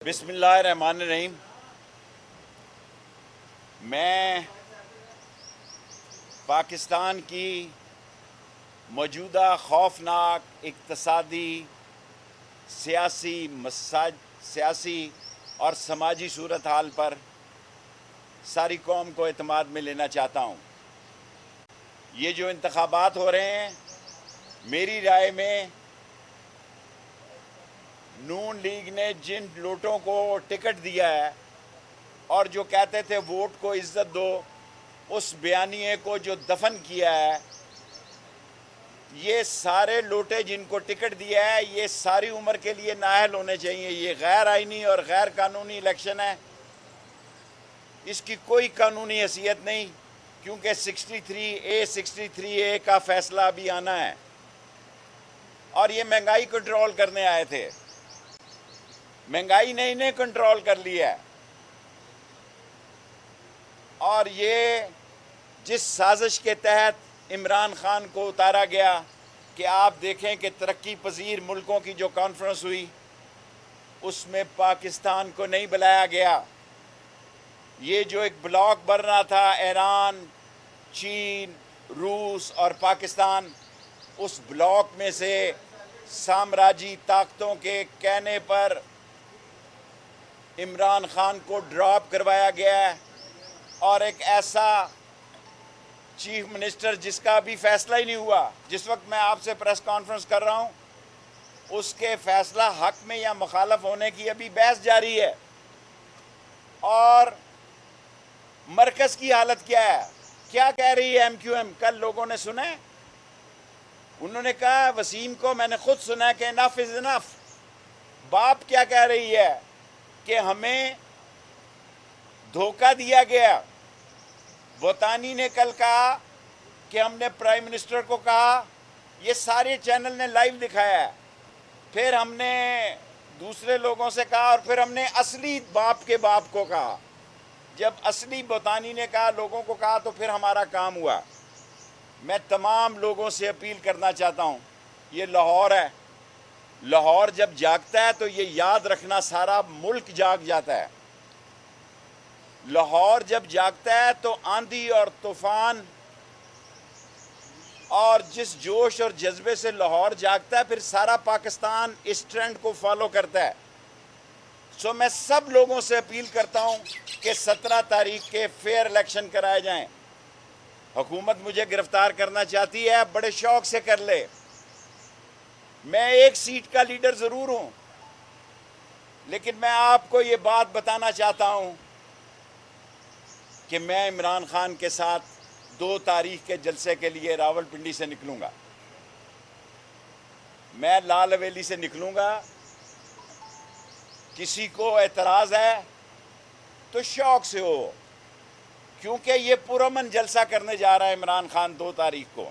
بسم اللہ الرحمن الرحیم۔ میں پاکستان کی موجودہ خوفناک اقتصادی سیاسی اور سماجی صورتحال پر ساری قوم کو اعتماد میں لینا چاہتا ہوں۔ یہ جو انتخابات ہو رہے ہیں، میری رائے میں نون لیگ نے جن لوٹوں کو ٹکٹ دیا ہے اور جو کہتے تھے ووٹ کو عزت دو، اس بیانیے کو جو دفن کیا ہے، یہ سارے لوٹے جن کو ٹکٹ دیا ہے یہ ساری عمر کے لیے نااہل ہونے چاہیے۔ یہ غیر آئینی اور غیر قانونی الیکشن ہے، اس کی کوئی قانونی حیثیت نہیں، کیونکہ 63A کا فیصلہ ابھی آنا ہے اور یہ مہنگائی کنٹرول کرنے آئے تھے۔ مہنگائی نے انہیں کنٹرول کر لیا ہے، اور یہ جس سازش کے تحت عمران خان کو اتارا گیا کہ آپ دیکھیں کہ ترقی پذیر ملکوں کی جو کانفرنس ہوئی اس میں پاکستان کو نہیں بلایا گیا۔ یہ جو ایک بلاک بن رہا تھا ایران، چین، روس اور پاکستان، اس بلاک میں سے سامراجی طاقتوں کے کہنے پر عمران خان کو ڈراپ کروایا گیا ہے، اور ایک ایسا چیف منسٹر جس کا ابھی فیصلہ ہی نہیں ہوا، جس وقت میں آپ سے پریس کانفرنس کر رہا ہوں اس کے فیصلہ حق میں یا مخالف ہونے کی ابھی بحث جاری ہے۔ اور مرکز کی حالت کیا ہے؟ کیا کہہ رہی ہے MQM؟ کل لوگوں نے سنا ہے، انہوں نے کہا، وسیم کو میں نے خود سنا کہ انف از انف۔ باپ کیا کہہ رہی ہے کہ ہمیں دھوکہ دیا گیا۔ بوتانی نے کل کہا کہ ہم نے پرائم منسٹر کو کہا، یہ سارے چینل نے لائیو دکھایا ہے، پھر ہم نے دوسرے لوگوں سے کہا، اور پھر ہم نے اصلی باپ کے باپ کو کہا۔ جب اصلی بوتانی نے کہا، لوگوں کو کہا، تو پھر ہمارا کام ہوا۔ میں تمام لوگوں سے اپیل کرنا چاہتا ہوں، یہ لاہور ہے، لاہور جب جاگتا ہے تو یہ یاد رکھنا سارا ملک جاگ جاتا ہے۔ لاہور جب جاگتا ہے تو آندھی اور طوفان اور جس جوش اور جذبے سے لاہور جاگتا ہے، پھر سارا پاکستان اس ٹرینڈ کو فالو کرتا ہے۔ سو میں سب لوگوں سے اپیل کرتا ہوں کہ 17 تاریخ کے فیئر الیکشن کرائے جائیں۔ حکومت مجھے گرفتار کرنا چاہتی ہے، بڑے شوق سے کر لے، میں ایک سیٹ کا لیڈر ضرور ہوں، لیکن میں آپ کو یہ بات بتانا چاہتا ہوں کہ میں عمران خان کے ساتھ 2 تاریخ کے جلسے کے لیے راول پنڈی سے نکلوں گا۔ میں لال حویلی سے نکلوں گا۔ کسی کو اعتراض ہے تو شوق سے ہو، کیونکہ یہ پرامن جلسہ کرنے جا رہا ہے عمران خان 2 تاریخ کو،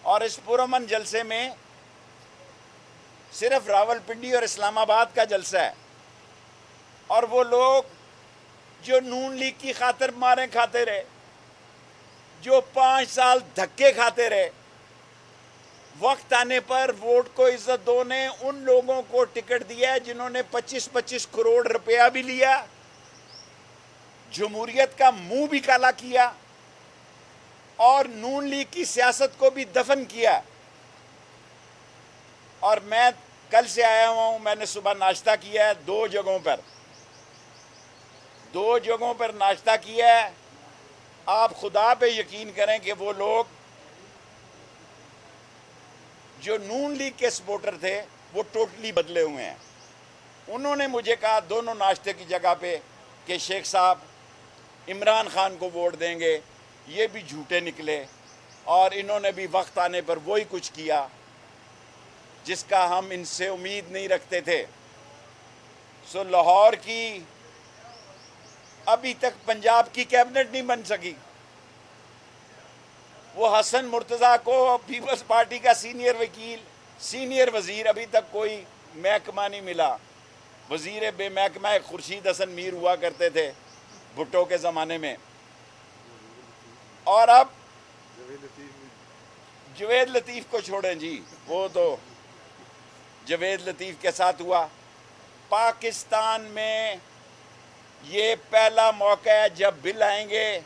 اور اس پرامن جلسے میں صرف راول پنڈی اور اسلام آباد کا جلسہ ہے، اور وہ لوگ جو نون لیگ کی خاطر ماریں کھاتے رہے، جو 5 سال دھکے کھاتے رہے، وقت آنے پر ووٹ کو عزت دو نے ان لوگوں کو ٹکٹ دیا ہے جنہوں نے 25 کروڑ روپیہ بھی لیا، جمہوریت کا منہ بھی کالا کیا، اور نون لیگ کی سیاست کو بھی دفن کیا۔ اور میں کل سے آیا ہوا ہوں، میں نے صبح ناشتہ کیا ہے 2 جگہوں پر ناشتہ کیا ہے۔ آپ خدا پہ یقین کریں کہ وہ لوگ جو نون لیگ کے سپورٹر تھے وہ ٹوٹلی بدلے ہوئے ہیں۔ انہوں نے مجھے کہا دونوں ناشتے کی جگہ پہ کہ شیخ صاحب عمران خان کو ووٹ دیں گے، یہ بھی جھوٹے نکلے، اور انہوں نے بھی وقت آنے پر وہی کچھ کیا جس کا ہم ان سے امید نہیں رکھتے تھے۔ سو لاہور کی ابھی تک پنجاب کی کیبنٹ نہیں بن سکی۔ وہ حسن مرتضیٰ کو پیپلز پارٹی کا سینئر وزیر ابھی تک کوئی محکمہ نہیں ملا۔ وزیر بے محکمہ خورشید حسن میر ہوا کرتے تھے بھٹو کے زمانے میں، اور اب جوید لطیف کو چھوڑیں جی، وہ تو جوید لطیف کے ساتھ ہوا۔ پاکستان میں یہ پہلا موقع ہے جب بل آئیں گے.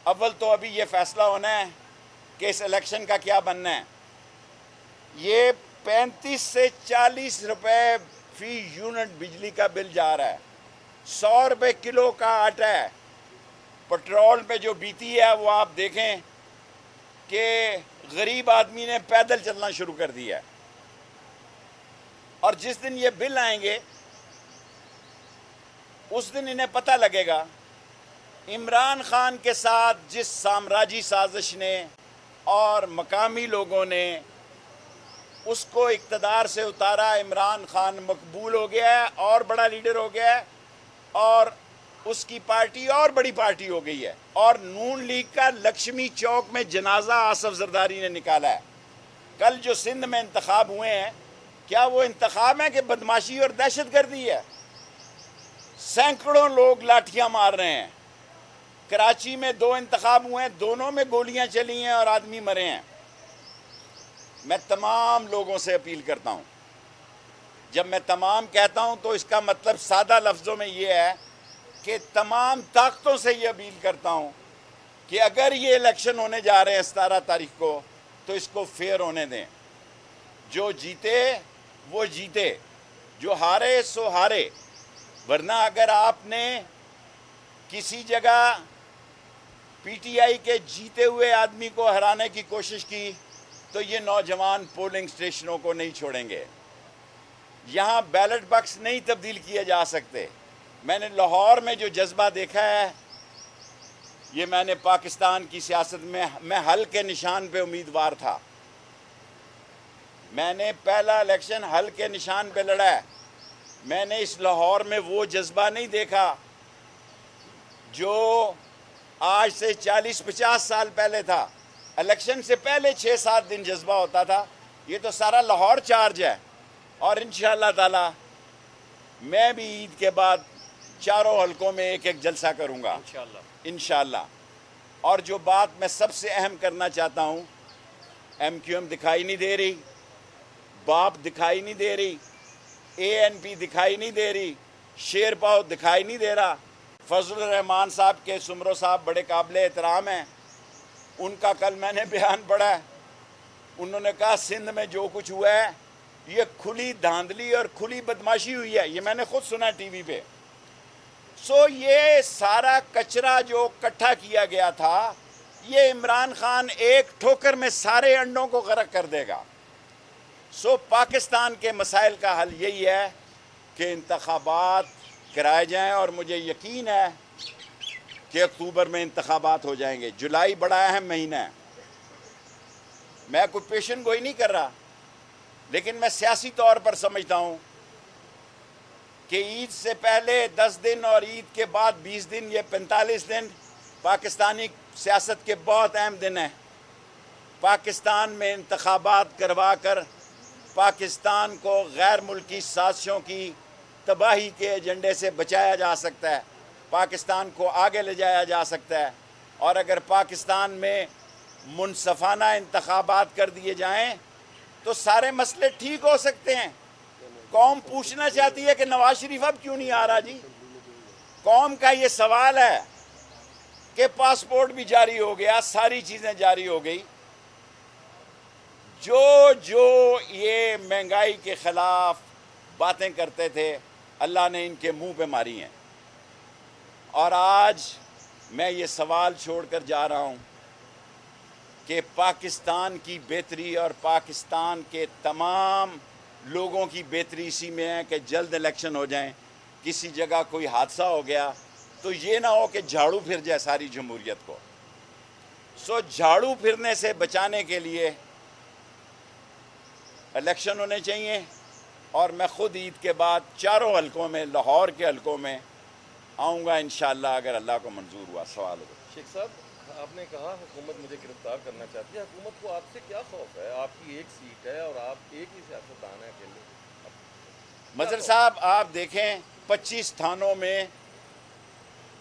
اول تو ابھی یہ فیصلہ ہونا ہے کہ اس الیکشن کا کیا بننا ہے. یہ 35 سے 40 روپے فی یونٹ بجلی کا بل جا رہا ہے. 100 روپے کلو کا آٹا ہے. پٹرول پہ جو بیتی ہے وہ آپ دیکھیں کہ غریب آدمی نے پیدل چلنا شروع کر دیا ہے. اور جس دن یہ بل آئیں گے اس دن انہیں پتہ لگے گا عمران خان کے ساتھ جس سامراجی سازش نے اور مقامی لوگوں نے اس کو اقتدار سے اتارا. عمران خان مقبول ہو گیا ہے اور بڑا لیڈر ہو گیا ہے اور اس کی پارٹی اور بڑی پارٹی ہو گئی ہے. اور نون لیگ کا لکشمی چوک میں جنازہ آصف زرداری نے نکالا ہے. کل جو سندھ میں انتخاب ہوئے ہیں کیا وہ انتخاب ہیں کہ بدماشی اور دہشت گردی ہے؟ سینکڑوں لوگ لاٹھیاں مار رہے ہیں. کراچی میں 2 انتخاب ہوئے ہیں, دونوں میں گولیاں چلی ہیں اور آدمی مرے ہیں. میں تمام لوگوں سے اپیل کرتا ہوں, جب میں تمام کہتا ہوں تو اس کا مطلب سادہ لفظوں میں یہ ہے کہ تمام طاقتوں سے یہ اپیل کرتا ہوں کہ اگر یہ الیکشن ہونے جا رہے ہیں 17 تاریخ کو تو اس کو فیئر ہونے دیں. جو جیتے وہ جیتے, جو ہارے سو ہارے. ورنہ اگر آپ نے کسی جگہ پی ٹی آئی کے جیتے ہوئے آدمی کو ہرانے کی کوشش کی تو یہ نوجوان پولنگ سٹیشنوں کو نہیں چھوڑیں گے. یہاں بیلٹ باکس نہیں تبدیل کیے جا سکتے. میں نے لاہور میں جو جذبہ دیکھا ہے, یہ میں نے پاکستان کی سیاست میں حل کے نشان پہ امیدوار تھا. میں نے پہلا الیکشن حل کے نشان پہ لڑا ہے. میں نے اس لاہور میں وہ جذبہ نہیں دیکھا جو آج سے 40-50 سال پہلے تھا. الیکشن سے پہلے 6-7 دن جذبہ ہوتا تھا. یہ تو سارا لاہور چارج ہے. اور انشاءاللہ تعالی میں بھی عید کے بعد چاروں حلقوں میں ایک ایک جلسہ کروں گا انشاءاللہ. اور جو بات میں سب سے اہم کرنا چاہتا ہوں, ایم کیو ایم دکھائی نہیں دے رہی, باپ دکھائی نہیں دے رہی, اے این پی دکھائی نہیں دے رہی, شیر پاؤ دکھائی نہیں دے رہا. فضل الرحمان صاحب کے سمرو صاحب بڑے قابل احترام ہیں. ان کا کل میں نے بیان پڑھا ہے. انہوں نے کہا سندھ میں جو کچھ ہوا ہے یہ کھلی دھاندلی اور کھلی بدماشی ہوئی ہے. یہ میں نے خود سنا ٹی وی پہ. یہ سارا کچرا جو اکٹھا کیا گیا تھا یہ عمران خان ایک ٹھوکر میں سارے انڈوں کو غرق کر دے گا. پاکستان کے مسائل کا حل یہی ہے کہ انتخابات کرائے جائیں, اور مجھے یقین ہے کہ اکتوبر میں انتخابات ہو جائیں گے. جولائی بڑا اہم مہینہ ہے. میں کوئی پیشن گوئی نہیں کر رہا, لیکن میں سیاسی طور پر سمجھتا ہوں کہ عید سے پہلے 10 دن اور عید کے بعد 20 دن, یہ 45 دن پاکستانی سیاست کے بہت اہم دن ہیں. پاکستان میں انتخابات کروا کر پاکستان کو غیر ملکی سازشوں کی تباہی کے ایجنڈے سے بچایا جا سکتا ہے, پاکستان کو آگے لے جایا جا سکتا ہے. اور اگر پاکستان میں منصفانہ انتخابات کر دیے جائیں تو سارے مسئلے ٹھیک ہو سکتے ہیں. قوم پوچھنا چاہتی ہے کہ نواز شریف اب کیوں نہیں آ رہا جی. قوم کا یہ سوال ہے کہ پاسپورٹ بھی جاری ہو گیا, ساری چیزیں جاری ہو گئی. جو یہ مہنگائی کے خلاف باتیں کرتے تھے اللہ نے ان کے منہ پہ ماری ہیں. اور آج میں یہ سوال چھوڑ کر جا رہا ہوں کہ پاکستان کی بہتری اور پاکستان کے تمام لوگوں کی بہتری اسی میں ہے کہ جلد الیکشن ہو جائیں. کسی جگہ کوئی حادثہ ہو گیا تو یہ نہ ہو کہ جھاڑو پھر جائے ساری جمہوریت کو. جھاڑو پھرنے سے بچانے کے لیے الیکشن ہونے چاہیے. اور میں خود عید کے بعد چاروں حلقوں میں, لاہور کے حلقوں میں آؤں گا انشاءاللہ اگر اللہ کو منظور ہوا. سوال ہو. شیخ صاحب آپ نے کہا حکومت مجھے گرفتار کرنا چاہتی ہے. حکومت کو آپ سے کیا خوف ہے؟ آپ کی ایک سیٹ ہے اور آپ ایک ہی سیاستدان ہیں اکیلے. مظہر صاحب آپ دیکھیں 25 تھانوں میں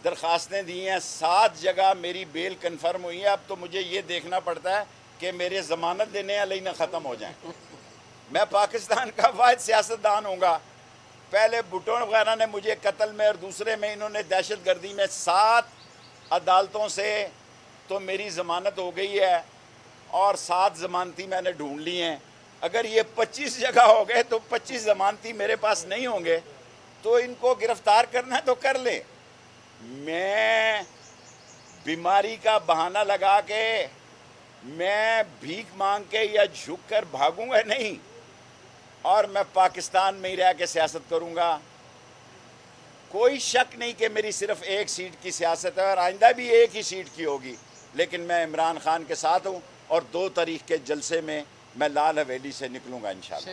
درخواستیں دی ہیں, 7 جگہ میری بیل کنفرم ہوئی ہے. اب تو مجھے یہ دیکھنا پڑتا ہے کہ میرے ضمانت دینے علیہ نہ ختم ہو جائیں. میں پاکستان کا واحد سیاستدان ہوں گا پہلے بھٹو وغیرہ نے مجھے قتل میں اور دوسرے میں انہوں نے دہشت گردی میں 7 عدالتوں سے تو میری ضمانت ہو گئی ہے اور 7 ضمانتی میں نے ڈھونڈ لی ہیں. اگر یہ 25 جگہ ہو گئے تو 25 ضمانتی میرے پاس نہیں ہوں گے تو ان کو گرفتار کرنا ہے تو کر لیں. میں بیماری کا بہانہ لگا کے میں بھیک مانگ کے یا جھک کر بھاگوں گا نہیں, اور میں پاکستان میں ہی رہ کے سیاست کروں گا. کوئی شک نہیں کہ میری صرف 1 سیٹ کی سیاست ہے اور آئندہ بھی 1 ہی سیٹ کی ہوگی, لیکن میں عمران خان کے ساتھ ہوں اور 2 تاریخ کے جلسے میں لال حویلی سے نکلوں گا انشاءاللہ.